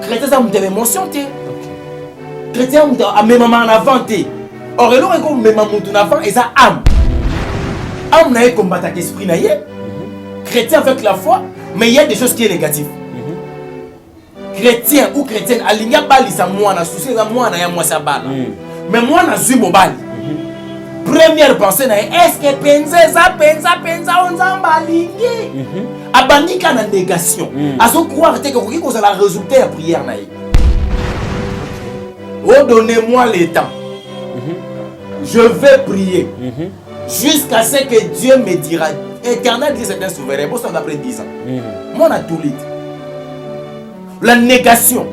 chrétien ça me émotion té chrétien a même en avant té or et l'on même en avant et ça âme n'a combattre avec esprit na yé chrétien avec la foi mais il y a des choses qui est négatives chrétien ou chrétienne alinga bali sa moi na souci na moi na ya moi sa bala mais moi na suis mobile première pensée na est-ce que penza on zamba lingi abandika na négation aso croire que koki ko la résultat ya prière na ye oh donnez-moi le temps je vais prier jusqu'à ce que Dieu me dira éternel Dieu c'est un souverain bon ça d'après 10 ans moi na tout lit la négation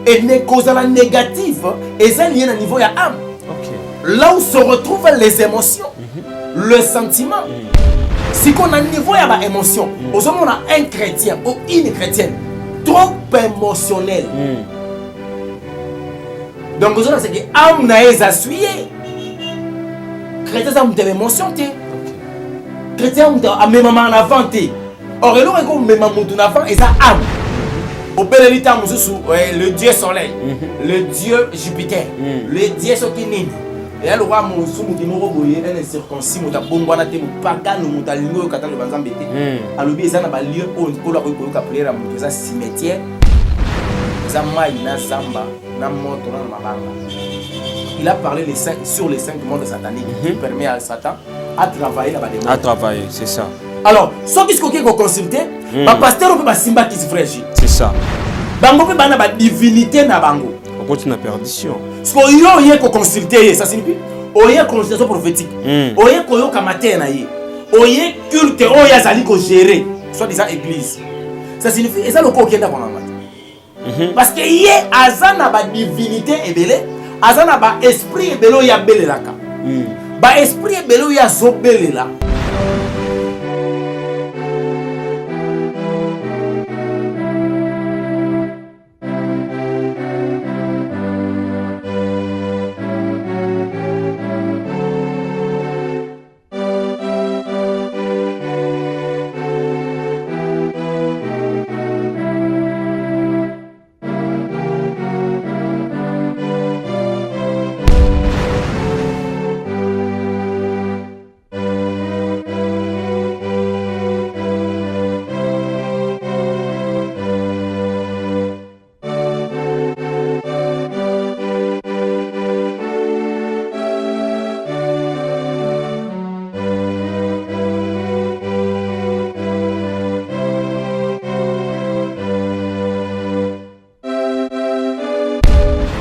et cause la négative et ça lié à niveau ya âme là où se retrouvent les émotions le sentiment si qu'on a un niveau ya ba émotion aujourd'hui on a un chrétien ou une chrétienne trop émotionnel donc aujourd'hui c'est que âme na les assuyé chrétien ça me émotion té chrétien a même en avant té or et l'on est même en avant et ça âme au bel état le dieu soleil le dieu Jupiter le dieu Sokinini et là le roi Moussou qui nous revoyait un circoncis muta bombana te mupaka no muta lingo kata le banzambe te alobi ça na ba lieu pour la ko prière mu ça cimetière ça maïna samba na moto na mabanga il a parlé sur les 5 mondes sataniques qui permet à Satan à travailler là-bas à travailler c'est ça alors ce qui est consulter ba pasteur peut ba simba qui se fraîchit c'est ça bango peut bana ba divinité na bango on continue la perdition ce que yo yé ko consulter ça signifie oye consultation prophétique oye koyo kamate na ye oye culte oya zali ko gérer soit disant église ça signifie et ça le ko kenda kona parce que yé azana ba divinité ebele azana ba esprit ebele ya belelaka ba esprit ebele ya zobelela.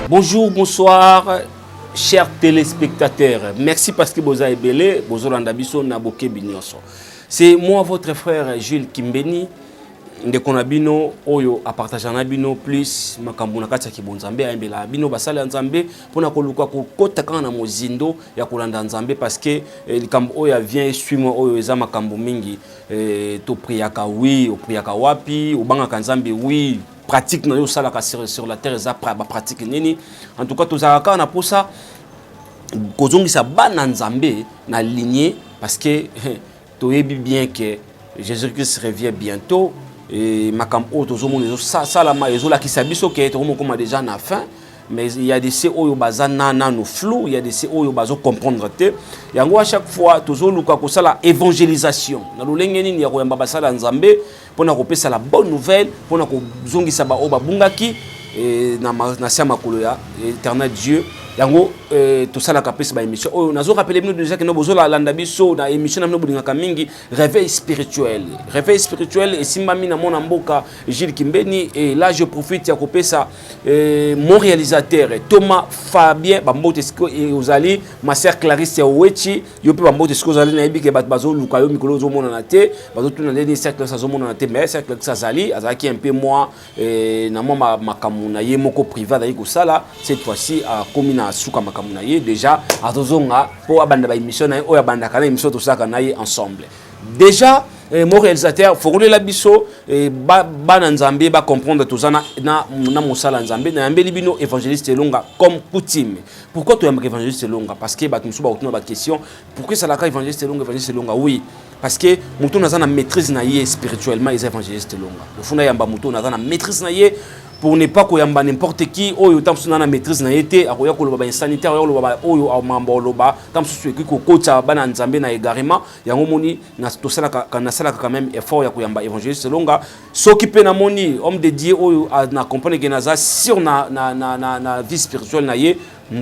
Bonjour, bonsoir, chers téléspectateurs. Merci parce que vous avez belé, vous avez endabiso naboke bignonso. C'est moi, votre frère Jules Kimbeni. Ndeko na bino oyo a partager na bino plus makambo na kati ya kibonzambe ayembela bino basala nzambe pona koluka ko kotaka na mozindo ya kolanda nzambe parce que likambo oyo vient suivre oyo eza makambo mingi to priaka oui o priaka wapi o banga nzambe oui pratique na yo sala ka sur la terre za pratique nini en tout cas tozaka na posa kozongisa bana nzambe na lignée parce que toyebi bien que Jésus-Christ revient bientôt. Et makam auto zo monezo ça la ma ezo la ki sabiso ke to mo koma déjà na fin mais il y a des ces oyo bazana na no flou il y a des ces oyo bazo comprendre te yango à chaque fois tozo luka ko sala évangélisation na lolenge nini ya ko yamba basala nzambe pona ko pesa la bonne nouvelle pona ko zongisa ba oba bungaki na sia makolo ya éternel Dieu yango tout ça la capes ba émission oh nazo rappeler bino déjà que no bozo la landa biso na émission na bino bingaka mingi réveil spirituel et simbami na mona mboka Gilles Kimbeni et là je profite ya kopesa mon réalisateur Thomas Fabien bambote siko et ozali ma sœur Clarisse ya Owechi yo pe bambote siko ozali na ebike bat bazo luka yo mikolo zo mona na te bazo tuna les cercle ça zo mona na te mais cercle ça zali azaki un peu moi na moma makamuna ye moko privé da yiko sala cette fois-ci à komina suka makamuna ye déjà atozonga po abanda ba émission na o abanda kana émission to saka na ye ensemble déjà mon réalisateur faut rouler la biso ba nzambe ba comprendre tout ça na mosala nzambe na yambeli bino évangéliste longa comme coutume pourquoi tu aimes évangéliste longa parce que ba tumsu ba otuna ba question pourquoi ça la ka évangéliste longa oui parce que mutu na za na maîtrise na ye spirituellement les évangélistes longa le funda yamba mutu na za na maîtrise na ye pour ne pas koyamba n'importe qui oyo tamsu na maîtrise na yete akoya koloba ba sanitaire oyo loba oyo amamba loba tamsu ki ko kocha bana nzambe na égarement yango moni na tosala kana sala quand même effort ya koyamba évangéliste longa soki pe na moni homme de Dieu oyo na comprendre que naza sur na vie spirituelle na ye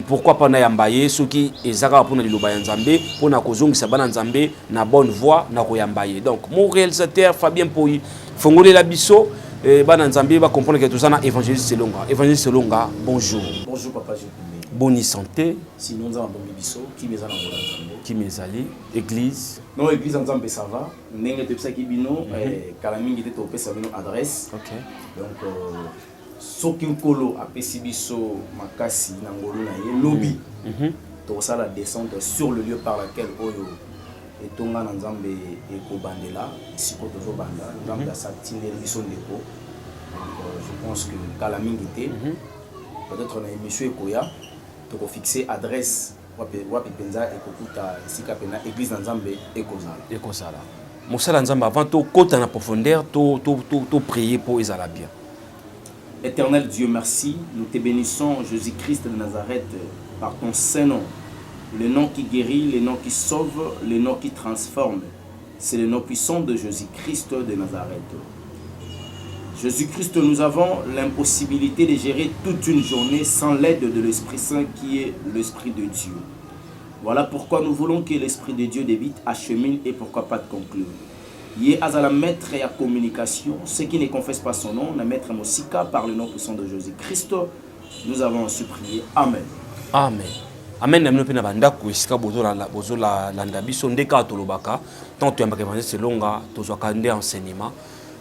pourquoi pas na yambaye soki ezaka pona liloba ya nzambe pona kozongisa bana nzambe na bonne voie na koyambaye. Donc mon réalisateur Fabien Poyi fongole la biso bana nzambe va comprendre que tout ça na évangéliste longa. Évangéliste longa, bonjour. Bonjour papa Jules. Bonne santé. Sinon nous avons bon biso qui mes ana nzambe. Qui mes allés église. Non église nzambe ça va. Ndenge te pesa ki bino kala mingi te to pesa bino adresse. OK. Donc soki nkolo apesi biso makasi na ngolo na ye lobi. To ça la descente sur le lieu par lequel oyo etonga na nzambe ekobandela siko tozo banda nzambe asatindeli biso ndeko. Donc je pense que kala mingi te peut-être na émission ekoya to ko fixer adresse wapi penza ekokuta sika pena église na nzambe ekozala. Mosala nzambe avant to kota na profondeur to prier pour ezala bien. Éternel Dieu, merci. Nous te bénissons, Jésus-Christ de Nazareth, par ton saint nom. Le nom qui guérit, le nom qui sauve, le nom qui transforme. C'est le nom puissant de Jésus-Christ de Nazareth. Jésus-Christ, nous avons l'impossibilité de gérer toute une journée sans l'aide de l'Esprit Saint qui est l'Esprit de Dieu. Voilà pourquoi nous voulons que l'Esprit de Dieu débite, achemine et pourquoi pas de conclure. Yé azala maître et la communication, ceux qui ne confessent pas son nom, la maître Mosika par le nom puissant de Jésus-Christ, nous avons supplié. Amen. Amen. Amen. Nous avons banda kuisika bozo la landabiso ndeka tolobaka tant tu ambaka évangéliste longa tozo kande enseignement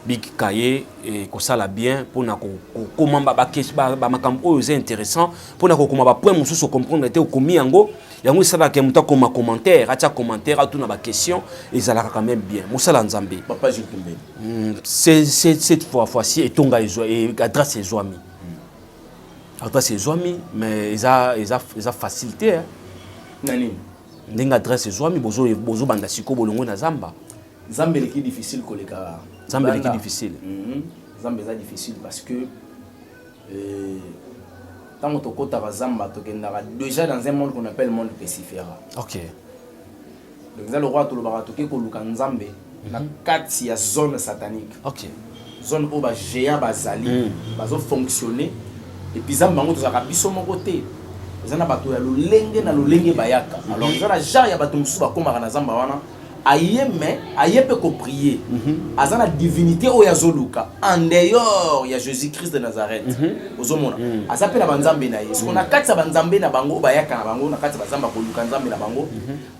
big kaye et kosala bien pour na ko komamba ba makambo oyo intéressant pour na ko komamba point mususu comprendre te komi yango yango sala ke muta koma commentaire acha commentaire a tout na ba question ezala quand même bien musala nzambe papa Jules Kimbeni cette fois-ci etonga ezo et adresse ezwami adresse ezwami mais eza facilité hein nani ndinga adresse ezwami bozo banda siko bolongo na zamba nzambe leki difficile koleka nzambe leki difficile nzambe eza difficile parce que tant que tu as déjà dans un monde qu'on appelle le monde pestiféra. Ok. Donc, le roi, tu as Nzambe, dans 4 zone satanique. Ok. Zone où les géants bazali, bazo fonctionner. Et puis, Zamba, tu as biso mon côté. Ils ont bato ya lolenge na lolenge bayaka. Alors, ils ont la jarre ya bato musu ba koma na Zamba wana. Aye peut prier. Azana divinité o ya zoluka en dehors ya Jésus-Christ de Nazareth. Ozomona. Azape na banzambe na Yesu. On a katsa banzambe na bango bayaka na bango na katsa bazamba ko luka nzambe na bango.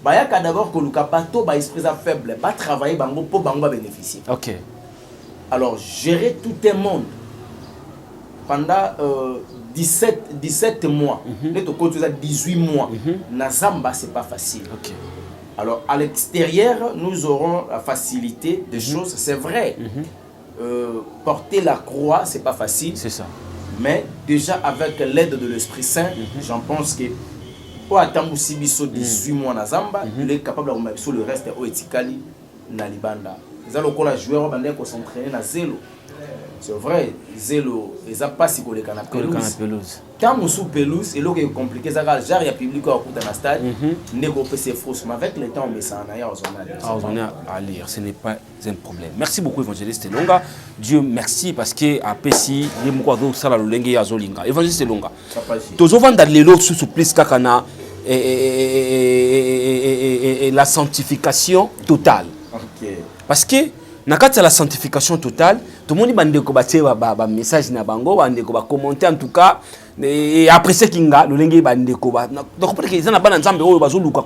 Bayaka d'abord ko luka bato ba esprit faible, ba travailler bango pour bango ba bénéficier. OK. Alors gérer tout un monde pendant 17 mois, les to 18 mois. Na Zamba c'est pas facile. OK. Alors, à l'extérieur, nous aurons la facilité des choses, c'est vrai. Porter la croix, c'est pas facile. C'est ça. Mais déjà, avec l'aide de l'Esprit Saint, j'en pense que pour attendre aussi 18 mois na Zamba, il est capable de remettre sur le reste au Etikali, na Libanda. Les autres joueurs vont s'entraîner na zélo. C'est vrai, zélo, ils n'ont pas si collé canapé pelouse. Quand on sous pelouse, et là qui est compliqué, ça va genre il y a public à côté dans stade, négocier ses fausses, mais avec le temps on met ça en arrière à lire, ce n'est pas un problème. Merci beaucoup évangéliste Longa. Dieu merci parce que à Pessi, il y a beaucoup de ça la longue ya zolinga. Évangéliste Longa. Toujours vendre les lots sous plus kakana et la sanctification totale. OK. Parce que nakati la sanctification totale, tout le monde bande ko ba message na bango, bande ko ba commenter en tout cas et après ce kinga le lenge bande ko ba donc parce que ils na bana nzambe oyo bazoluka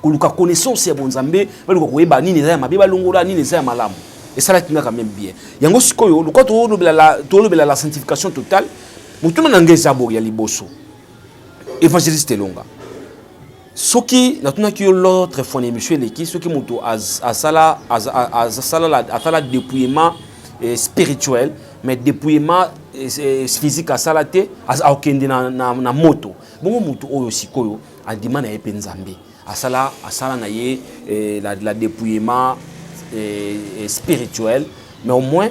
koluka connaissance ya bonzambe, baluka koyeba nini za mabe balongola nini za malamu. Et ça là kinga quand même bien. Yango sikoyo le quand to lobela la sanctification totale, mutuma nangeza bo ya liboso. Évangéliste Longa. Soki natuna ki l'autre fois monsieur leki soki muto asala dépouillement spirituel mais dépouillement physique asala te akende na moto bongo muto oyo sikoyo andima na yepe nzambe asala na ye la dépouillement spirituel mais au moins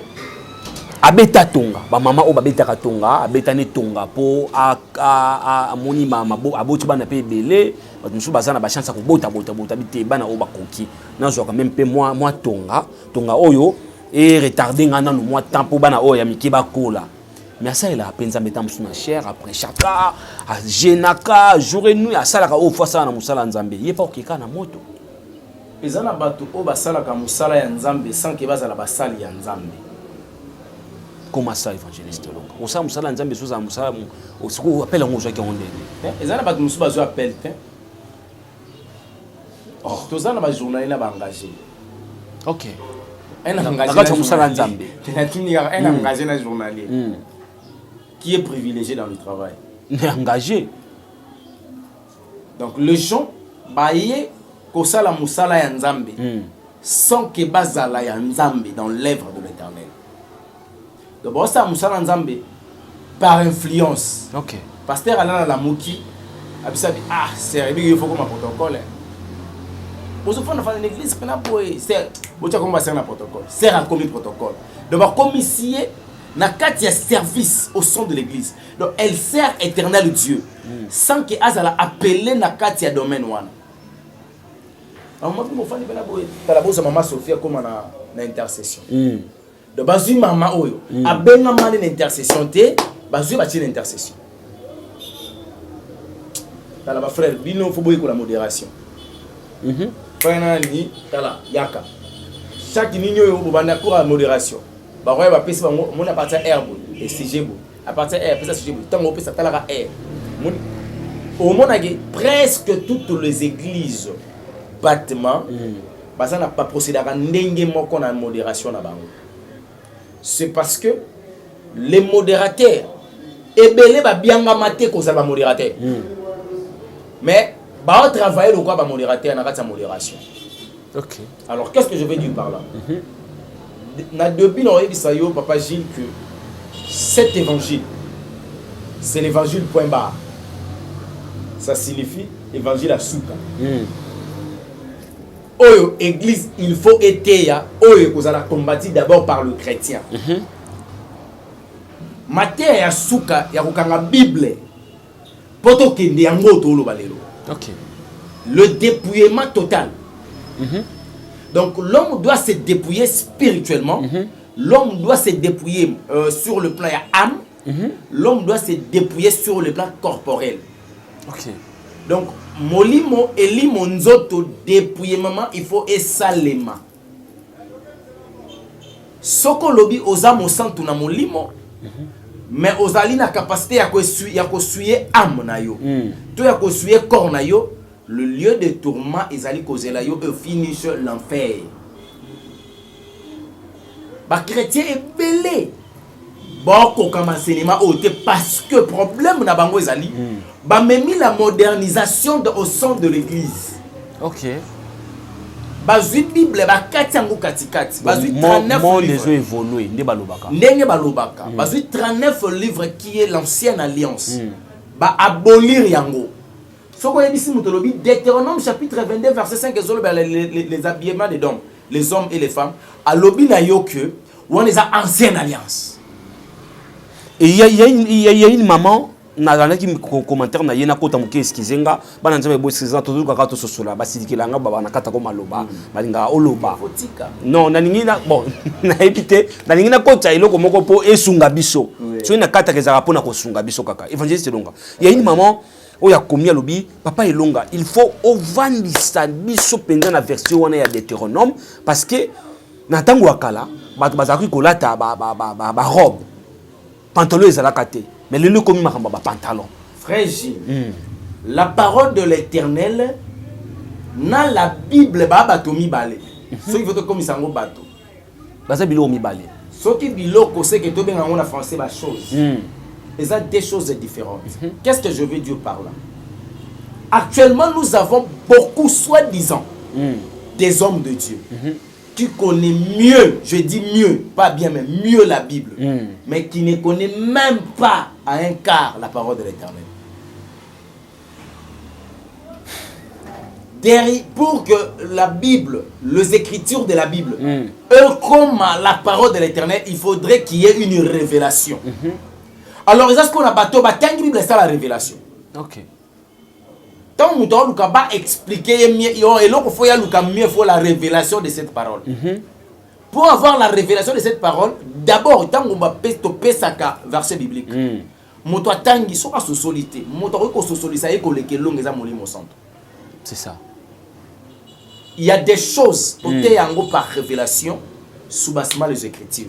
abeta tonga ba mama o babeta ka tonga abeta ne tonga po a moni mama bo aboti bana pe belé bato musu bazana ba chance ko bota bité bana o bakoki na zo quand même pe moi tonga oyo et retardé ngana no moi temps po bana o ya miki bakola mais ça il a penza meta musu na cher après chaka a genaka jour et nuit a sala ka o fois ça na musala nzambe ye pa okika na moto ezana bato o basala ka musala ya nzambe sans que bazala basali ya nzambe. Comment ça, évangéliste Longa? On sait que nous avons besoin de ça. On appelle un mot qui est en ligne. Ils ont besoin de appel. Tous ont journaliste engagé. Ok. Un engagé journalier qui est privilégié dans le travail. Engagé. Donc les gens baillent que ça la musala ya nzambe sans que bazala ya nzambe dans l'œuvre de l'Éternel. Donc ça musala nzambe par influence. OK. Pasteur Alain la Mouki abisabi c'est il faut comme un protocole. Pour ce faire dans l'église pena boy c'est bocha comme un protocole. C'est un commis protocole. Donc comme ici na kati ya service au sein de l'église. Donc elle sert éternel Dieu sans que azala appeler na kati ya domaine wana. Alors moi mo fani pena boy la bosa maman Sophia comme na intercession. De bazui mama oyo abenga mane na intercession te bazui ba tine intercession. Tala ba frère bino faut boy ko la modération. Frère ni tala yaka. Chaque ninyo yo banda ko la modération. Ba roya ba pesi ba mon à partir herbe et CGbo. À partir herbe pesa CGbo. Tango pesa tala ka herbe. Au monage presque toutes les églises bâtiments basa na pas procéder à ndenge moko na modération na bango. C'est parce que les modérateurs ebele ba bianga maté ko za ba modérateur. Mais ba travailler le quoi ba modérateur na kati ya modération. OK. Alors qu'est-ce que je veux dire par là? Na depuis no yebi sayo papa Gilles que cet évangile c'est l'évangile point barre. Ça signifie évangile à souka. Oyo église il faut être ya oyo kozala combattu d'abord par le chrétien. Matière ya souka ya kokanga bible poto kende yango to lo balelo. OK. Le dépouillement total. Donc l'homme doit se dépouiller spirituellement. L'homme doit se dépouiller sur le plan âme. L'homme doit se dépouiller sur le plan corporel. OK. Donc molimo elimo nzoto dépouillement il faut esalema. Soko lobi ozamo santu na molimo. Mais ozali na capacité ya ko suyer âme na yo. To ya ko suyer corps na yo. Le lieu de tourment ezali kozela yo et finish l'enfer. Ba chrétien est belé. Boko comme enseignement parce que problème na bango ezali ba memi la modernisation au sein de l'église. OK. Bazui bible ba kati yango katikati. Bazui 39 livres évolué ndé balobaka. Ndenge balobaka. Bazui 39 livres qui est l'ancienne alliance. Ba abolir yango. Soko yebisi mutolobi Deutéronome chapitre 22 verset 5 les habillements des hommes, les hommes et les femmes. Alobi na yo que on les a ancienne alliance. Et il y a une maman na qui commentaire na yena kota muke excusenga bana nzambe bo excusenga to ka to sosola basidikilanga baba na kata ko maloba balinga oloba non na ningina bon na épité na ningina kota iloko moko po esunga biso so na kata kezaka pona ko sunga biso kaka évangéliste Longa il y a une maman oya komi alobi papa Elonga il faut ovandisa biso penza na version wana ya Deutéronome parce que na tango akala bato bazaki kolata ba robe pantalon ezalaka te mais le komi makamba ba pantalon. Frère Gilles, la parole de l'Éternel na la Bible ba bato mibale. So il faut comme sango bato. Baza bilo mibale. So ki biloko c'est que to benga ngona français ba chose. Et ça deux choses différentes. Qu'est-ce que je veux dire par là? Actuellement nous avons beaucoup soi-disant des hommes de Dieu. Qui connaît mieux, je dis mieux, pas bien, mais mieux la Bible, mais qui ne connaît même pas à un quart la parole de l'Éternel. pour que la Bible, les écritures de la Bible, eux comme la parole de l'Éternel, il faudrait qu'il y ait une révélation. Alors, est-ce qu'on a bateau, la Bible, c'est la révélation. Ok. Tant que nous avons expliqué mieux, et là, il faut la révélation de cette parole. Pour avoir la révélation de cette parole, d'abord, tant qu'on va péter ça verset biblique. Moto atangi so asosolité, moto ko sosolisa e ko lekelonga za molimo santo. C'est ça. Il y a des choses toté yango par révélation sous bassement les écritures.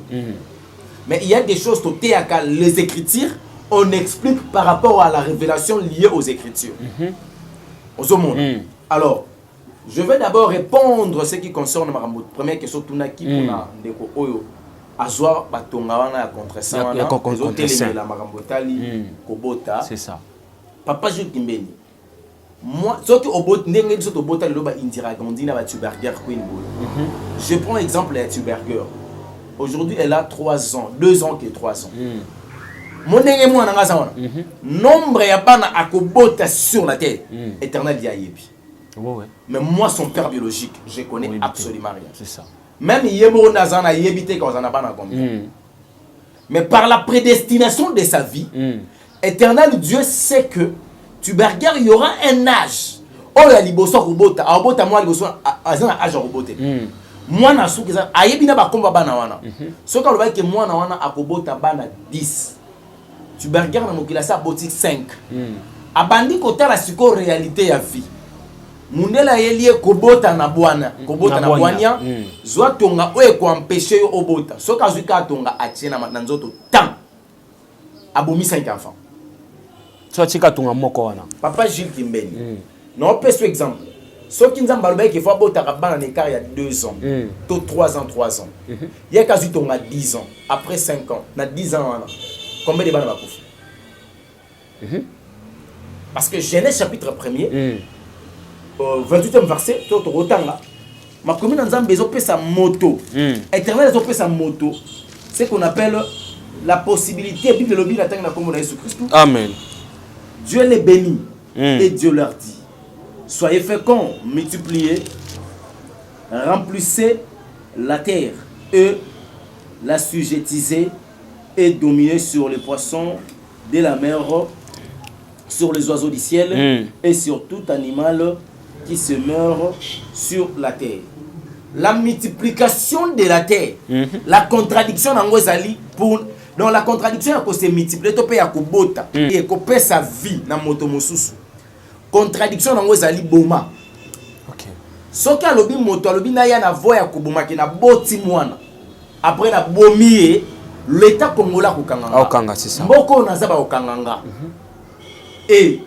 Mais il y a des choses toté yaka les écritures on explique par rapport à la révélation liée aux écritures. Au monde. Alors, je vais d'abord répondre à ce qui concerne ma première question tunaki pour na ndeko oyo azwa batonga wana ya contresan wana ezotelemela la makambo etali kobota. C'est ça. Papa Jules Kimbeni, moi soki obot ndenge biso tobota lelo ba Indira Gandhi na ba Tuberger Queen Boy. Je prends l'exemple de Tuberger. Aujourd'hui elle a 3 ans, 2 ans que 3 ans. Mon ndenge mwana ngasa wana. Nombre ya bana akobota sur la terre. Éternel ya yebi. Ouais. Mais moi son père biologique, je connais absolument rien. C'est ça. Même Yemo Nazana yebite quand on a pas combien. Mais par la prédestination de sa vie, Éternel Dieu sait que Tuberger il y aura un âge. Oh la liboso robota, robota moi liboso azana âge robote. Moi na souki ça ayebi na ba komba bana wana. Ce quand le va que moi na wana akobota bana 10. Tuberger na mokila sa boutique 5. Abandi kota la siko réalité ya vie. Mundela yelie kobota na bwana kobota na bwanya zwa tonga oye ko empêcher yo obota soka zuka tonga atiena na nzoto tant abomi 5 enfants so tika tonga moko wana papa Gilles Kimbeni non peut ce exemple soki nzamba loba ke fa bota ka bana ne car il y a 2 ans to 3 ans il y a kazu tonga 10 ans après 5 ans na 10 ans wana combien de bana bakufa parce que Genèse chapitre 1er 28e verset, tu as ma commune en Zambie, ils sa moto. Éternel, ils ont sa moto. C'est ce qu'on appelle la possibilité. Bible de l'objet d'atteindre la commune de Jésus-Christ. Amen. Dieu les bénit et Dieu leur dit soyez féconds, multipliez, remplissez la terre et la sujettisez et dominez sur les poissons de la mer, sur les oiseaux du ciel et sur tout animal qui se meurt sur la terre. La multiplication de la terre, la contradiction dans Gozali pour donc la contradiction à se multiplier to pe ya kobota et ko pe sa vie na moto mosusu. Contradiction dans Gozali boma. OK. Soka lobi moto lobi na ya na voya koboma ke na boti mwana. Après na bomi l'état congolais ko kanganga. Okanga c'est ça. Mboko na za ba okanganga. Et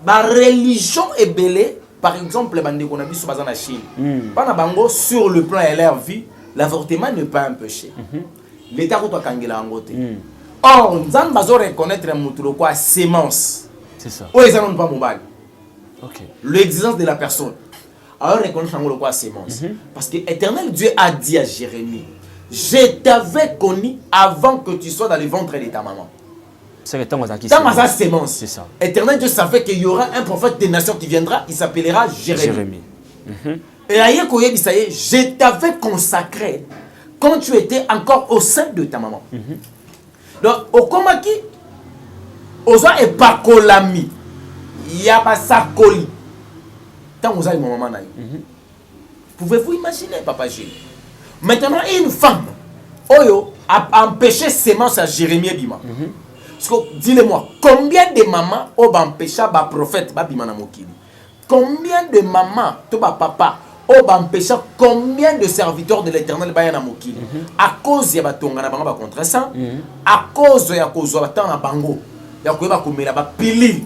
la religion est belle. Par exemple, les qu'on a vu sur la Chine, pendant bango sur le plan de leur vie, l'avortement n'est pas un péché. L'État doit kangela angote. Or, nous allons reconnaître un sémence. C'est ça. Ou ils n'ont pas mobile. OK. L'existence de la personne. Alors reconnaître un sémence. Parce que l'Éternel Dieu a dit à Jérémie, je t'avais connu avant que tu sois dans le ventre de ta maman. C'est dans sa sémence. C'est ça. Éternel Dieu savait qu'il y aura un prophète des nations qui viendra, il s'appellera Jérémie. Et ailleurs, je t'avais consacré quand tu étais encore au sein de ta maman. Donc, au Komaki, aux gens et pas kolami, yabasakoli. Tant vous avez mon maman. Pouvez-vous imaginer, Papa Gilles? Maintenant, une femme, Oyo, a empêché sémence à Jérémie Bima. Dis-le-moi, combien de mamans ont empêché les prophètes Bima Mokili? Combien de mamans, toi papa, ont empêché combien de serviteurs de l'Éternel Bayana Mokili? À cause de Batonga na bango contre ça, à cause de Yakozo Batana Bango, Yakoba Kumela Bapili,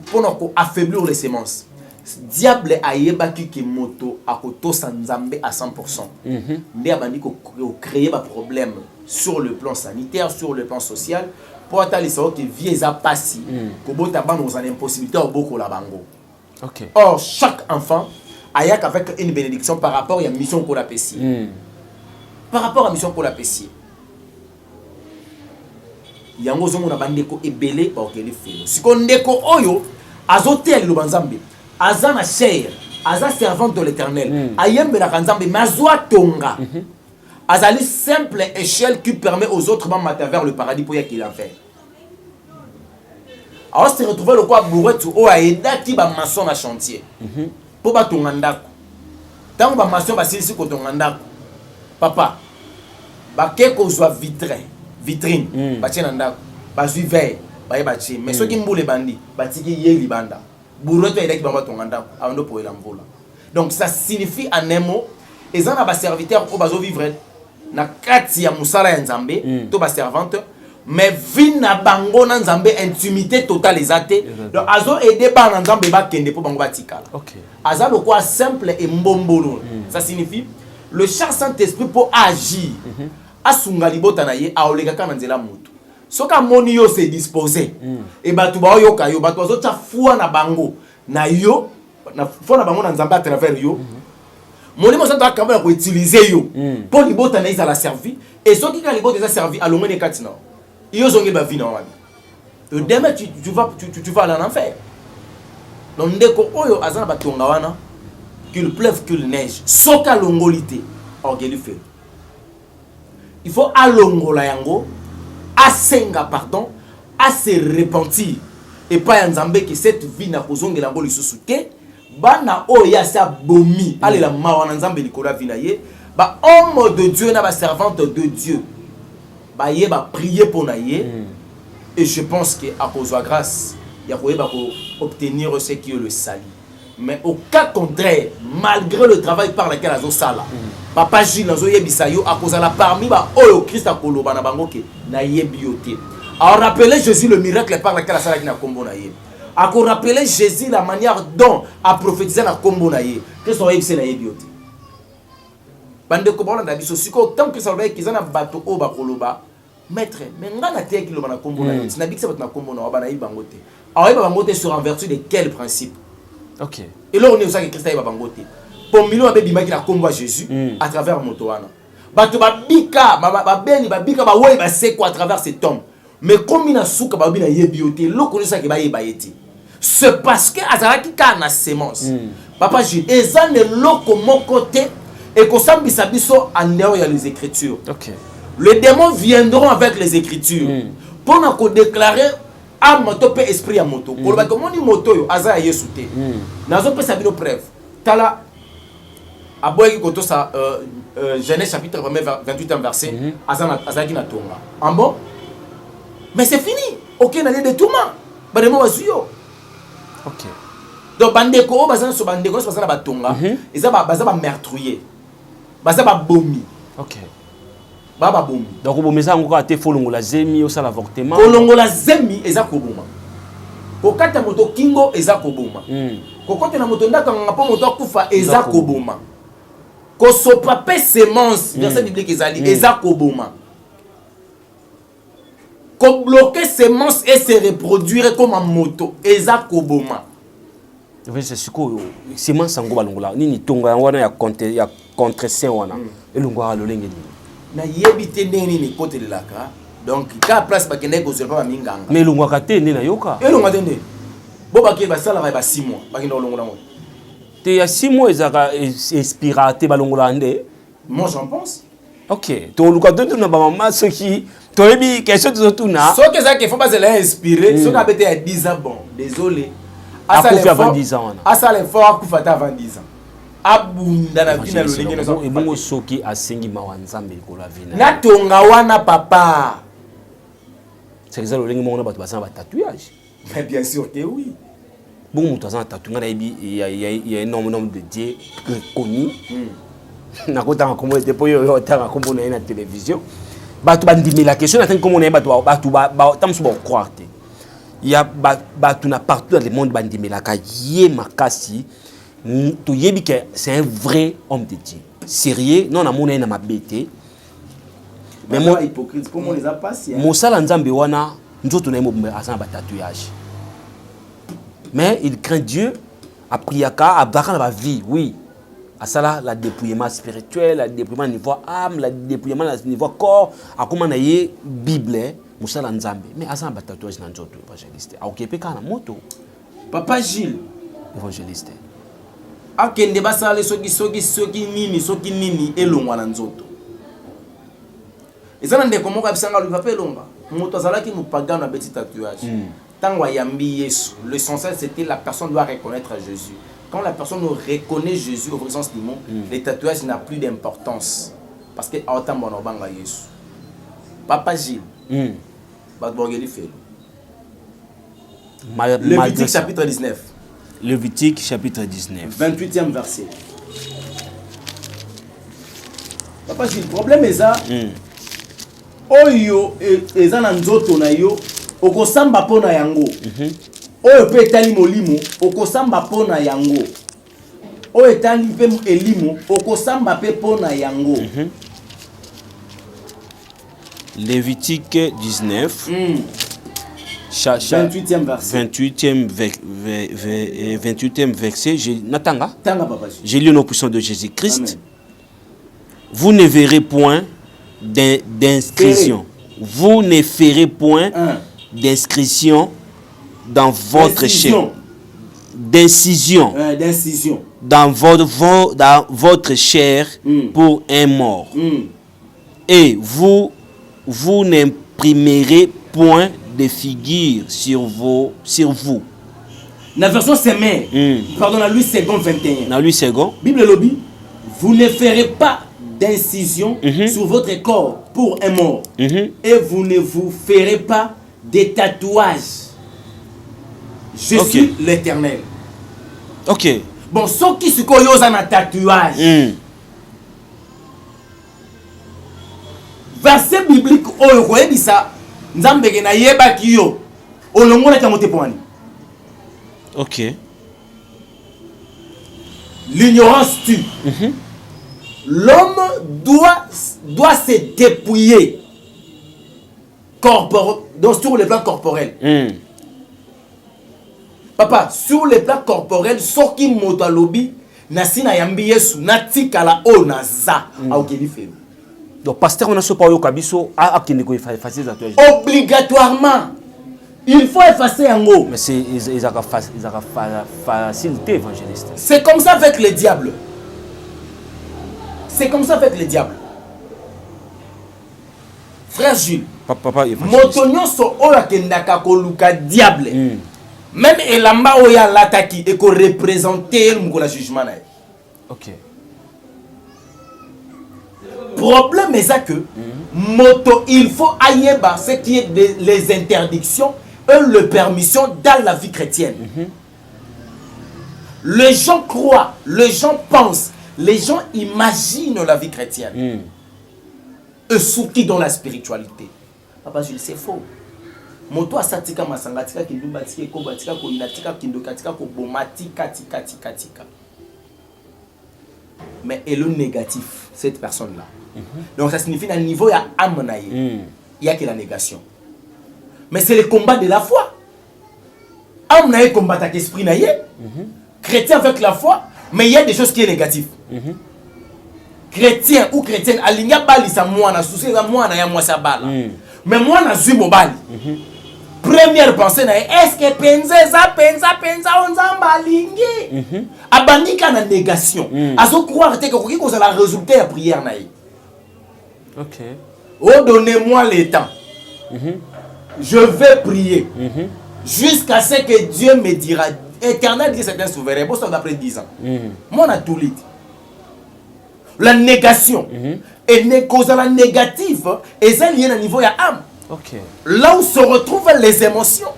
pour affaiblir les semences. Diable a yebaki ki moto akoto sanzambe à 100%. Ndé abandi ko créer des problèmes sur le plan sanitaire, sur le plan social. Pour atteindre que vie a passé, que bota ban aux impossibilités au beaucoup la bango. OK. Or chaque enfant a avec une bénédiction par rapport à la mission qu'on a payée. Par rapport à la mission qu'on a payée. Yango zongo na bandeko ebele ba okeli felo. Siko ndeko oyo azotel lo banzambe. Azana cher aza servante de l'éternel ayembelaka nzambe mais azwa tonga azali simple échelle qui permet aux autres mamata vers le paradis pour yaki l'enfer. Alors se retrouver le quoi bourretu o aidaki ba maçon na chantier pour ba tonga ndako tango ba maçon basilisi ko tonga ndako papa ba ke ko zwa vitrine ba tia na ndako ba zui verre ba ba tia mais soki mbule bandi ba tiki ye libanda bourretu aidaki ba tonga ndako ando pour elambola. Donc ça signifie en un mot ezana na ba serviteur o bazo vivre na kati ya musala ya nzambe to ba servante mais vie na bango na nzambe intimité totale ezate. Donc azo aider ba na nzambe ba kende po bango batikala. OK. Aza le quoi simple et mbombolo. Ça signifie le char Saint-Esprit pour agir. Asunga libota na ye aoleka kana nzela mutu. Soka moni yo se disposer et batu ba yo kayo batu azo tafua na bango na yo na fo na bango na nzambe à travers yo. Molimo santo akamba ko utiliser yo pour libota na isa la servi et soki ka libota za servi alongwe ne katina. Yo zongi ba vie na wana. Demain tu vas aller en enfer. Donc ndeko oyo azana batonga wana qu'il pleuve qu'il neige soka longolité orgeli fait. Il faut alongola yango asenga pardon à se repentir et pas nzambe que cette vie na kozongela ngo lisusu te bana oya sa bomi allez la mawana nzambe likola vie na ye ba homme de Dieu na ba servante de Dieu ba ye ba prier pour na ye et je pense que à cause de grâce il y a pour obtenir ce qui est le salut. Mais au cas contraire malgré le travail par lequel azo sala papa Gilles nazo yebisa yo à cause la parmi ba oyo Christ akoloba na bango ke na yebioté. Alors rappelez Jésus le miracle par lequel a sala na kombo na ye. A ko rappeler Jésus la manière dont a prophétisé na kombo na ye. Christ o yebisa na yebioté. Bande ko bona biso siko tant que ça va kizana bato o ba koloba maître mais ngana te ki lo na kombo na ye. Na bikisa bato na kombo na ba na yibango te. Alors yeba bango te sur en vertu de quel principe? OK. Et là on est au ça que Christ yeba bango te. Pour million abe bimaki na kombo à Jésus à travers motoana. Bato ba bika ba beni ba bika ba woi ba c'est quoi à travers cet homme. Mais comme il a souka ba bina yebioté lo ko ça que ba yeba yeti. C'est parce que azalaki ka na sémence. Papa Gilles ezane loko mon côté et ko sambisa biso en dehors ya les écritures. OK. Les démons viendront avec les écritures pour nous déclarer âme moto pe esprit à moto. Pour le comment ni moto yo aza yesu te. Nazo pe sabino preuve. Tala aboyi koto sa Genèse chapitre 28 verset aza ki na tonga. En bon? Mais c'est fini. OK na lieu de tourment. Ba demo wazuyo. OK. Donc bandeko bazana so bandeko so bazana ba tonga, eza ba meurtrier. Baza ba bomi. OK. Baba bomi. Donc bomeza ngo ka te folongola zemi au sala avortement. Folongola zemi eza koboma. Kokata moto kingo eza koboma. Kokote na moto ndaka ngapo moto akufa eza koboma. Ko sopape semence verset biblique ezali eza koboma. Ko bloquer semence et se reproduire comme en moto eza koboma. C'est ce que semence ngo balongola nini tonga wana ya contre saint wana elongwa lolenge ni. Na yebite neni ni kote laka donc ka place ba kende ko zelpa ba minganga mais longwa ka te na yoka elongwa te nde bo ba ke ba sala ba 6 mois ba kende longola mo te ya 6 mois ezaka inspirate ba longola nde moi j'en pense. OK to luka donto na ba mama ce qui to yebi question to tuna so que ça qu'il faut pas se l'inspirer so ka bete ya 10 ans bon désolé asa le avant 10 ans asa le fort akufata avant 10 ans abunda na vina lolenge na so ebongo soki asengi mawanzambe ko la vina na tonga wana papa c'est ça lolenge mo na bato basana ba tatouage. Mais bien sûr que oui. Bon mutu azana tatouage na ebi il y a énorme nombre de dieux reconnus na kota kombo ete po yo tanga kombo na na télévision bato bandimi la question attend comment na bato ba tamso ba croire te il y a bato na partout dans le monde bandimi la ka yé makasi. To yebi que c'est un vrai homme de Dieu. Sérieux, non na mona na mabete. Mais moi hypocrite, comment les a passé? Mosala nzambe wana nzoto na mo asana ba tatouage. Mais il craint Dieu, a priaka, a baka na ba vie, oui. Asala la dépouillement spirituel, la dépouillement niveau âme, la dépouillement niveau corps, a comment na ye Bible, mosala nzambe. Mais asana ba tatouage na nzoto évangéliste. A okepe kana moto. Papa Gilles, évangéliste. akende basale soki nini elongwa na nzoto ezana ndeko moko abisanga lui va pe longa moto azalaki mupagano abeti tatouage tango ayambi Yesu l'essentiel c'était la personne doit reconnaître Jésus. Quand la personne reconnaît Jésus au vrai sens du mot, les tatouages n'a plus d'importance parce que autant bon obanga Yesu Papa Gilles Badborgeli fait Lévitique chapitre 19. Lévitique chapitre 19. 28e verset. Papa Gilles, le problème est ça. Oyo ezana nzoto na yo okosamba pona yango. Oyo pe etali molimo okosamba pona yango. Oyo etali pe elimo okosamba pe pona yango. Lévitique 19. 28e verset. 28e verset. Natanga. Tanga Papa. J'ai lu nos puissants de Jésus-Christ. Vous ne verrez point d'inscription. Vous ne ferez point d'inscription dans votre chair. D'incision. Dans votre chair pour un mort. Et vous n'imprimerez point de figures sur vous. La version c'est pardon, la Louis II 21. La Louis II. Bible lobby. Vous ne ferez pas d'incision sur votre corps pour un mort. Et vous ne vous ferez pas des tatouages. Je suis l'Éternel. Ok. Bon, ceux qui se connaissent un tatouage. Verset biblique, oh, vous voyez ça. Nzambege na yeba kiyo. Olongo na kamote poani. Ok. L'ignorance tue. L'homme doit se dépouiller donc sur le plan corporel. Papa, sur le plan corporel, ce qui m'a lobby, nasina yambi yesu natikala o naza aukelife. Donc pasteur on a ce pas yo kabiso a kiniko effacer ça. Obligatoirement. Il faut effacer un mot. Mais c'est ils a facilité évangéliste. C'est comme ça avec le diable. C'est comme ça avec le diable. Frère Jules, papa motonyo so oya kendaka koluka diable. Même elamba oya lataki et ko représenter le jugement na. OK. Problème est ça que moto il faut ayeba ce qui est les interdictions et les permissions dans la vie chrétienne. Les gens croient, les gens pensent, les gens imaginent la vie chrétienne. Et surtout dans la spiritualité. Papa Jules, c'est faux. Moto asatika masangatika kindubatika kobatika ko inatika kindokatika ko bomatika tika. Mais elle est négatif cette personne là. Donc ça signifie qu'à niveau il y a âme il y a que la négation. Mais c'est le combat de la foi. Âme naïe combat avec esprit naïe. Chrétien avec la foi, mais il y a des choses qui sont négatives. Chrétien ou chrétienne aligna bali sa moi na souci na moi na ya moi sa bala. Mais moi na zui mobali. Première pensée na est-ce que penza on zamba lingi. Abandika na négation. Azo croire que koki ko ça la résultat la prière na. OK. Oh, donnez-moi le temps. Je vais prier. Jusqu'à ce que Dieu me dira. Éternel dit c'est un souverain. Bon, ça d'après 10 ans. Moi, on a tout dit. La négation. Et ne cause la négative. Et ça, il y a un niveau, il y a âme. OK. Là où se retrouvent les émotions,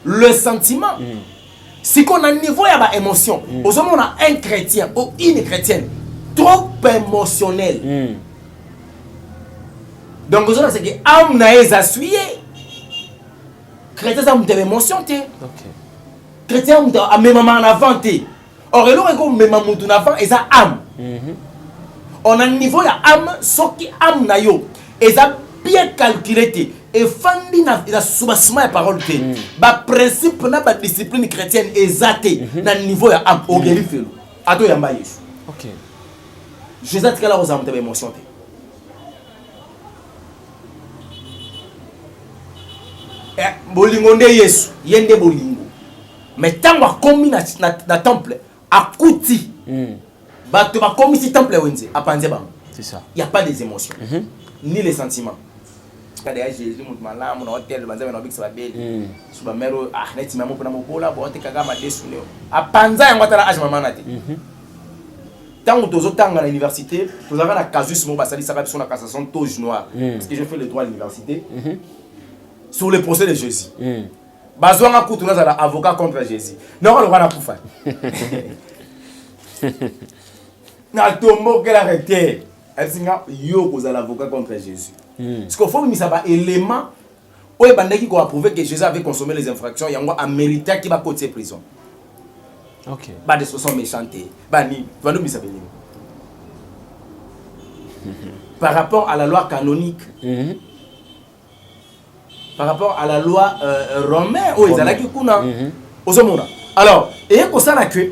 le sentiment. Si on a un niveau, il y a des émotions. Aujourd'hui, on a un chrétien ou une chrétienne trop émotionnel. Donc, aujourd'hui, c'est que l'âme n'a essuyé. Chrétien, ça me émotion. Chrétien, a même en avant. Or, il y a même en avant, et ça âme. On a un niveau, il y a âme, ce qui âme na yo. Et ça bien calculé. Et fandi na soubassement la parole. Ba principe na ba discipline chrétienne exacté na niveau ya âme. O geli felo. Ato yamba Yesu. OK. Jésus a dit que là aux âmes de émotion. Bolingo nde Yesu, yende bolingo. Mais tant que commis na temple, akuti bato comme si temple wenze apanze bango. C'est ça. Il y a pas des émotions ni les sentiments. Quand Jésus monte malamu na hôtel banza na bikisa babeli. Suba mero neti mamo pona mobola bo te kagama desu leo. Apanza yango tala age mama na te. Tant que tu à l'université, tu as la casus mon basali ça sur la cassation toge noire parce que j'ai fait le droit à l'université sur le procès de Jésus. Bazouan a coûté un avocat contre Jésus. Non, on va la poufa. Na tombo qu'elle a arrêté. Elle s'est dit yo vous l'avocat contre Jésus. Parce qu'il faut mettre ça élément où il bandaki qui a prouvé que Jésus avait consommé les infractions, il y a un mérité qui va côté prison. OK. Bah des sont méchantés. Bah ni, va nous ça par rapport à la loi canonique. Par rapport à la loi romaine, oh ils allaient qui kuna. Osomona. Alors, et que ça la que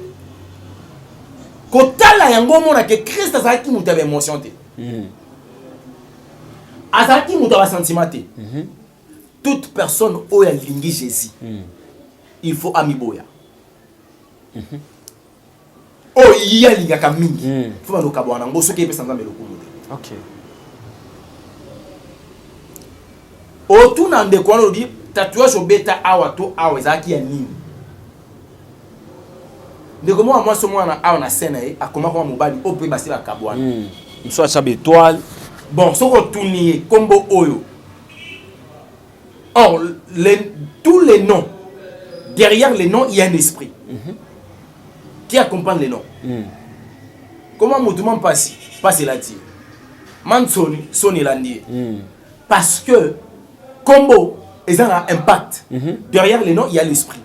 kotala yango mona que Christ a qui muta émotion té. Azaki muta sentiment té. Toute personne où elle lingi Jésus. Il faut amiboya. Oh il y a linga kamingi. Faut ba lokabwana ngo soki epesa nzambe lokumu té. OK. Autour d'un de quoi on dit tatouage au bêta awa to awa zaki ya nini. De comment moi ce moi na na scène a comment moi mobali au pe basi la kabwana. Soit ça étoile. Bon, ce qu'on tourne combo oyo. Or tous les noms derrière les noms il y a un esprit qui accompagne les noms. Comment mouvement passe là-dessus. Mansoni soni landi. Parce que combo, ils ont un impact. Derrière les noms, il y a l'esprit.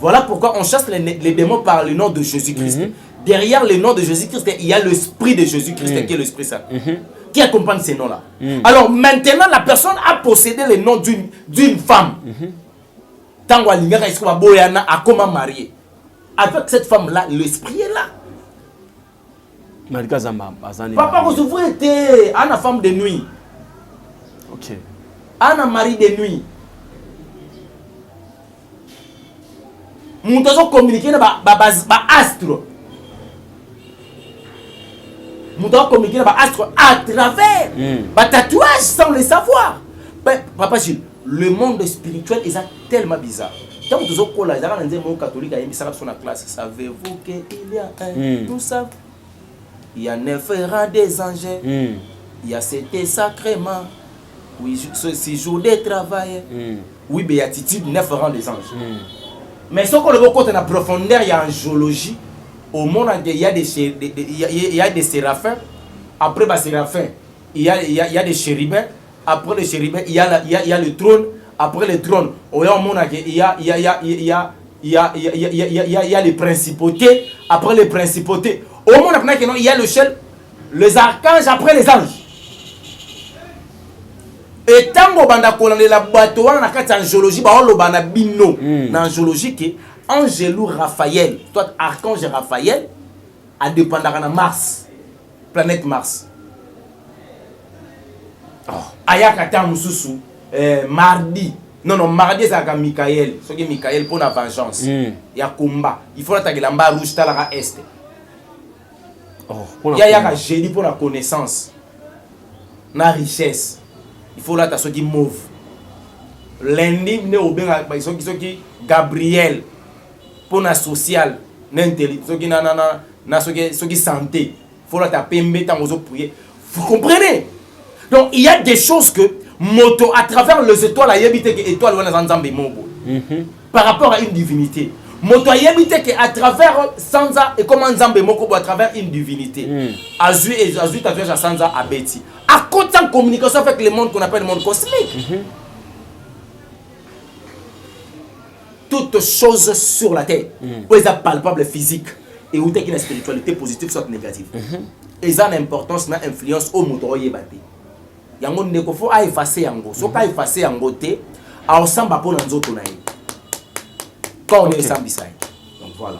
Voilà pourquoi on chasse les démons par le nom de Jésus-Christ. Derrière le nom de Jésus-Christ, il y a l'esprit de Jésus-Christ qui est l'Esprit Saint. Qui accompagne ces noms-là. Alors maintenant, la personne a possédé le nom d'une femme. Tant qu'on a comment marié. Avec cette femme-là, l'esprit est là. Papa, vous ouvrez, une femme de nuit. OK. Un mari de nuit. Nous devons communiquer avec l'astre. Nous devons communiquer avec l'astre à travers les tatouages sans le savoir. Papa Gilles, le monde spirituel est tellement bizarre. Quand vous avez dit que catholique a mis ça sur la classe, savez-vous qu'il y a un tout ça? Il y a 9 rangs des anges. Il y a 7 sacrements. Oui, 6 jours de travail. Oui, béatitude, 9 rangs des anges. Mais ce qu'on veut côté la profondeur, il y a en géologie. Au monde, il y a des séraphins. Après les séraphins, il y a des chérubins. Après les chérubins, il y a le trône. Après le trône, au monde, il y a les principautés. Après les principautés, au monde, il y a le ciel, les archanges, après les anges. Et tant que banda kolande la bateau na kati en géologie ba lo bana bino na géologie que Angelou Raphaël, toi archange Raphaël a dépendra na Mars, planète Mars. Ayaka ta mususu mardi. Non mardi c'est avec Michael, ce qui Michael pour la vengeance. Il y a combat. Il faut attaquer la mba rouge ta la est. Il y a jeudi pour la connaissance. Na richesse. Il faut là ta qui mauve. Lundi ne obenga ba qui Gabriel pour la social, l'intelligence qui na qui santé. Il faut là ta pembe ta mozo prier. Vous comprenez? Donc il y a des choses que moto à travers les étoiles a yebité que étoile wana nzambe moko. Par rapport à une divinité. Moto a yebité que à travers Sanza et comment nzambe moko à travers une divinité. Azui tatouage Sanza a beti. À côté en communication avec le monde qu'on appelle le monde cosmique. Toutes choses sur la terre, où ils sont palpables physiques et où la spiritualité positive soit négative. Ils ont une importance, une influence au monde. Il y a un monde qui faut effacer yango. Si on effacer yango te, on s'en va pour nous autres. Quand on est sans bisai. Donc voilà.